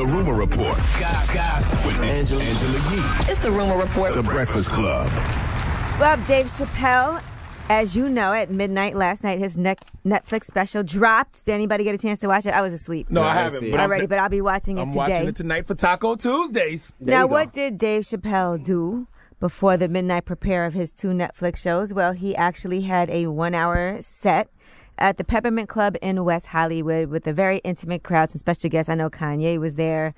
The Rumor Report. With Angela Yee. It's The Rumor Report. The Breakfast Club. Well, Dave Chappelle, as you know, at midnight last night, his Netflix special dropped. Did anybody get a chance to watch it? I was asleep. No, I haven't. But I'll be watching it today. I'm watching it tonight for Taco Tuesdays. Now, what did Dave Chappelle do before the midnight premiere of his 2 Netflix shows? Well, he actually had a 1-hour set at the Peppermint Club in West Hollywood with a very intimate crowd, some special guests. I know Kanye was there.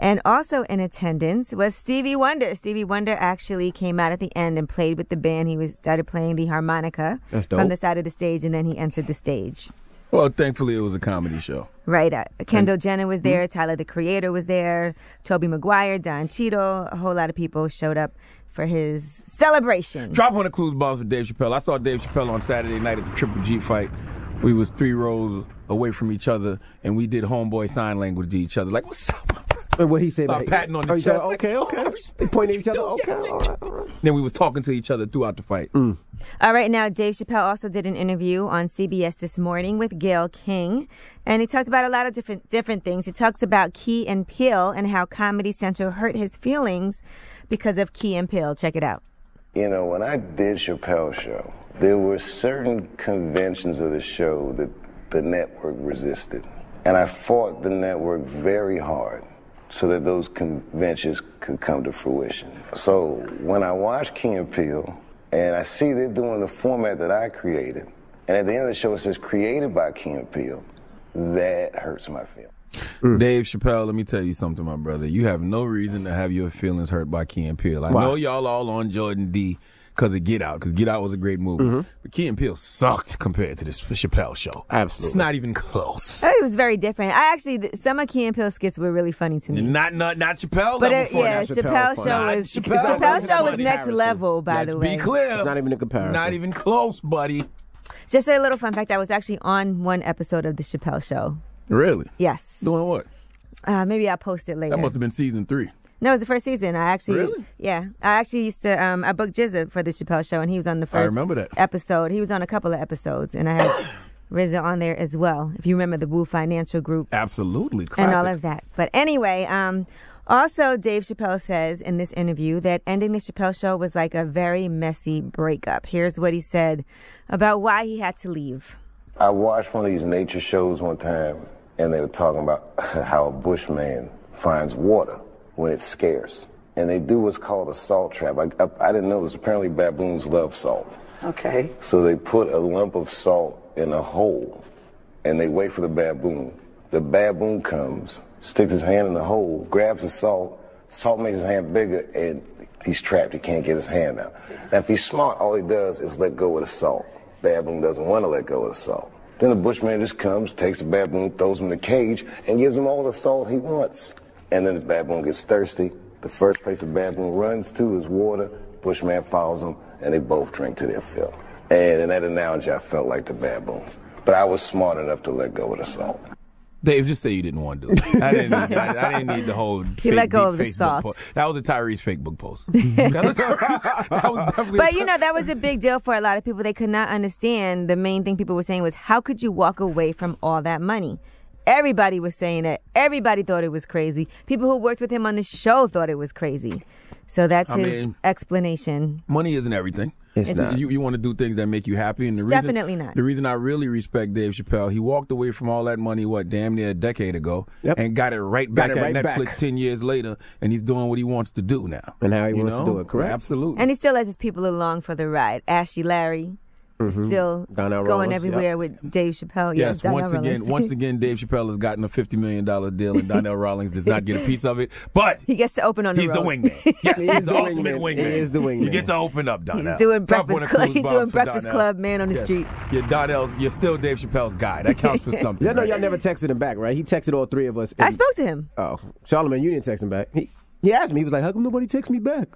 And also in attendance was Stevie Wonder. Stevie Wonder actually came out at the end and played with the band. He started playing the harmonica from the side of the stage, and then he entered the stage. Well, thankfully it was a comedy show. Right. Kendall Jenner was there. Tyler, the Creator, was there. Tobey Maguire, Don Cheadle. A whole lot of people showed up for his celebration. Drop one of Clues bombs for Dave Chappelle. I saw Dave Chappelle on Saturday night at the Triple G fight. We was 3 rows away from each other, and we did homeboy sign language to each other. Like, what's up? What he said? Patting on the chest. Okay. They pointing at each other. Okay, all right. Then we was talking to each other throughout the fight. All right, now Dave Chappelle also did an interview on CBS this morning with Gayle King, and he talked about a lot of different things. He talks about Key and Peele and how Comedy Central hurt his feelings because of Key and Peele. Check it out. You know, when I did Chappelle's show, there were certain conventions of the show that the network resisted, and I fought the network very hard so that those conventions could come to fruition. So when I watch Key and Peele, and I see they're doing the format that I created, and at the end of the show it says created by Key and Peele, that hurts my feelings. Dave Chappelle, let me tell you something, my brother. You have no reason to have your feelings hurt by Key and Peele. I know y'all all on Jordan D because of Get Out, because Get Out was a great movie. But Key and Peele sucked compared to this Chappelle show. Absolutely. It's not even close. It was very different. Some of Key and Peele skits were really funny to me. Not Chappelle. But Chappelle show was next level, by the way. Let's be clear. It's not even a comparison. Not even close, buddy. Just a little fun fact, I was actually on one episode of the Chappelle show. Really? Yes. Doing what? Maybe I'll post it later. That must have been season 3. No, it was the first season. Really? Yeah. I actually used to, I booked Jizza for the Chappelle show, and he was on the first I remember that. episode. He was on a couple of episodes, and I had RZA on there as well, if you remember the Wu Financial Group. Absolutely. Classic. And all of that. But anyway, also Dave Chappelle says in this interview that ending the Chappelle show was like a very messy breakup. Here's what he said about why he had to leave. I watched one of these nature shows one time, and they were talking about how a bushman finds water when it's scarce. And they do what's called a salt trap. I didn't know this. Apparently baboons love salt. Okay. So they put a lump of salt in a hole, and they wait for the baboon. The baboon comes, sticks his hand in the hole, grabs the salt makes his hand bigger, and he's trapped. He can't get his hand out. Now, if he's smart, all he does is let go of the salt. Baboon doesn't want to let go of the salt. Then the bushman just comes, takes the baboon, throws him in the cage, and gives him all the salt he wants. And then the baboon gets thirsty. The first place the baboon runs to is water. Bushman follows him, and they both drink to their fill. And in that analogy, I felt like the baboon. But I was smart enough to let go of the salt. Dave, just say you didn't want to do it. I didn't need the whole He let go of the Facebook salt. post. That was a Tyrese Facebook post. That was definitely But, you know, that was a big deal for a lot of people. They could not understand. The main thing people were saying was, how could you walk away from all that money? Everybody was saying that. Everybody thought it was crazy. People who worked with him on the show thought it was crazy. So that's his explanation. Money isn't everything. It's not. You want to do things that make you happy. And Definitely not. The reason I really respect Dave Chappelle, he walked away from all that money, damn near a decade ago, and got it right back at Netflix 10 years later, and he's doing what he wants to do now. And how he wants to do it, correct? Absolutely. And he still has his people along for the ride. Ashley Larry. Still Donnell going Rawlings, everywhere with Dave Chappelle. Yes, Donnell Rawlings. once again, Dave Chappelle has gotten a $50 million deal, and Donnell Rawlings does not get a piece of it. But he gets to open on the road. He's the wingman. Yes, he's the ultimate wingman. He is the wingman. You get to open up, Donnell. He's doing Breakfast Club, man on the street. You're still Dave Chappelle's guy. That counts for something. I know y'all never texted him back, right? He texted all 3 of us. I spoke to him. Oh, Charlamagne, you didn't text him back. He asked me. He was like, "How come nobody texts me back?"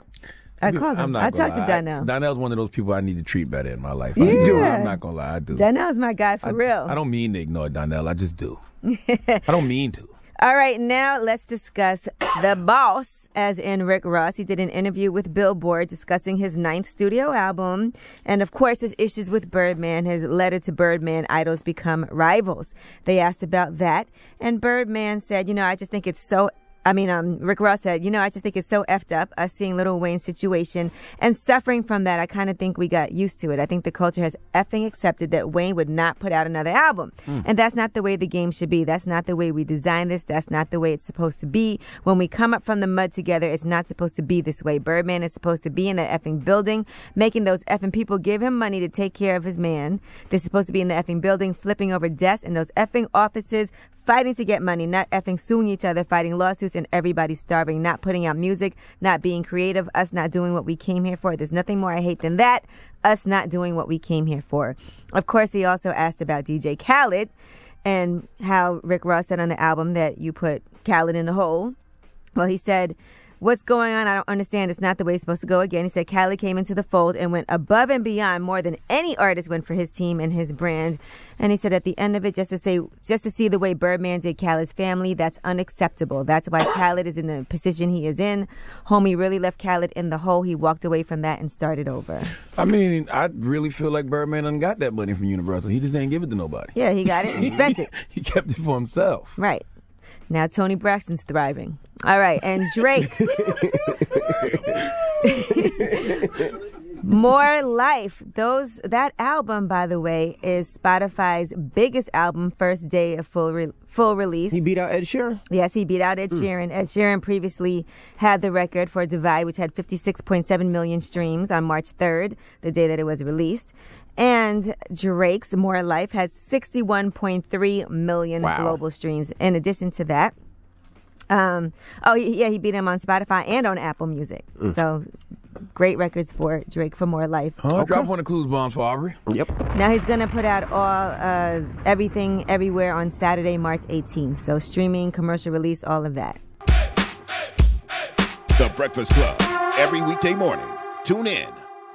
I called him. I talked to Donnell. Donnell's one of those people I need to treat better in my life. Yeah. I do. I'm not going to lie. I do. Donnell's my guy for real. I don't mean to ignore Donnell. I just do. I don't mean to. All right, now let's discuss the boss, as in Rick Ross. He did an interview with Billboard discussing his 9th studio album. And, of course, his issues with Birdman. His letter to Birdman, idols become rivals. They asked about that. And Birdman said, I just think it's so... Rick Ross said, I just think it's so effed up, us seeing Lil Wayne's situation and suffering from that. I kind of think we got used to it. I think the culture has effing accepted that Wayne would not put out another album. And that's not the way the game should be. That's not the way we design this. That's not the way it's supposed to be. When we come up from the mud together, it's not supposed to be this way. Birdman is supposed to be in that effing building, making those effing people give him money to take care of his man. They're supposed to be in the effing building, flipping over desks in those effing offices, fighting to get money, not effing suing each other, fighting lawsuits, and everybody starving, not putting out music, not being creative, us not doing what we came here for. There's nothing more I hate than that, us not doing what we came here for. Of course, he also asked about DJ Khaled and how Rick Ross said on the album that you put Khaled in the hole. Well, he said, what's going on? I don't understand. It's not the way it's supposed to go again. He said Khaled came into the fold and went above and beyond more than any artist went for his team and his brand. And he said at the end of it, just to see the way Birdman did Khaled's family, that's unacceptable. That's why Khaled is in the position he is in. Homie really left Khaled in the hole. He walked away from that and started over. I really feel like Birdman done got that money from Universal. He just ain't give it to nobody. Yeah, he got it and spent it. He kept it for himself. Right. Now Tony Braxton's thriving. All right, and Drake. More Life. That album, by the way, is Spotify's biggest album, first day of full release. He beat out Ed Sheeran? Yes, he beat out Ed Sheeran. Ed Sheeran previously had the record for Divide, which had 56.7 million streams on March 3rd, the day that it was released. And Drake's More Life had 61.3 million global streams. In addition to that, he beat him on Spotify and on Apple Music. So great records for Drake for More Life. Drop one of Clues bombs for Aubrey. Yep. Now he's going to put out all Everything Everywhere on Saturday, March 18th. So streaming, commercial release, all of that. The Breakfast Club. Every weekday morning. Tune in.